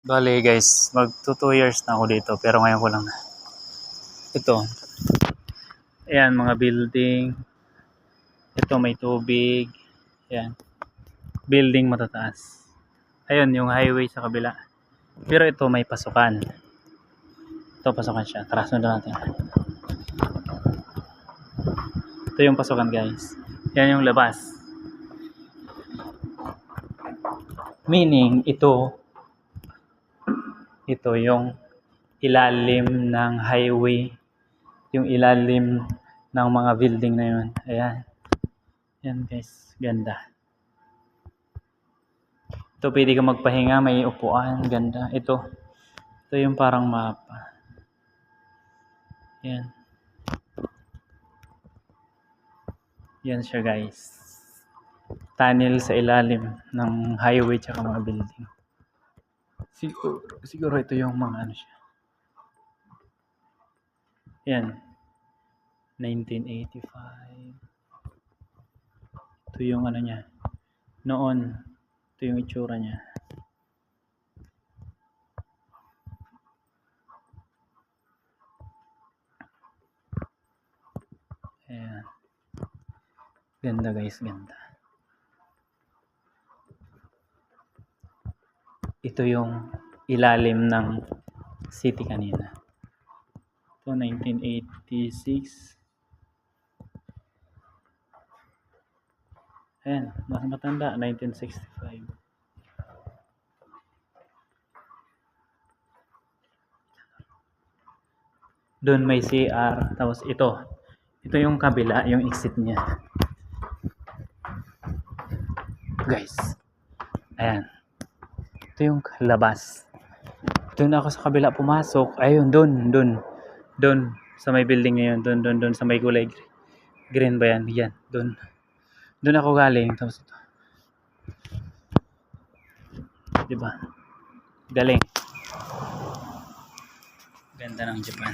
Bale guys, magto 2 years na ako dito pero ngayon ko lang ito. Ayan mga building. Ito may tubig. Ayan. Building matataas. Ayun yung highway sa kabila. Pero ito may pasukan. Ito pasukan siya. Tara sundan natin. Ito yung pasukan guys. Yan yung labas. Meaning ito yung ilalim ng highway, yung ilalim ng mga building na yun. Ayan. Yan guys, ganda. Ito pwede ka magpahinga, may upuan, ganda. Ito yung parang mapa. Yan. Yan siya guys. Tunnel sa ilalim ng highway tsaka mga building. Siguro ito yung mga ano siya. Yan. 1985. Ito yung ano niya. Noon, ito yung itsura niya. Ayan. Ganda guys, ganda. Ito yung ilalim ng city kanina. Ito 1986. Ayan, mas matanda, 1965. Doon may CR, tapos ito yung kabila, yung exit niya. Guys, ayan. Ito yung labas. Doon ako sa kabila pumasok. Ayun, doon sa may building na yun. Doon sa may kulay green ba yan? Yan, doon ako galing. Tapos ito. Diba? Galing. Ganda ng Japan.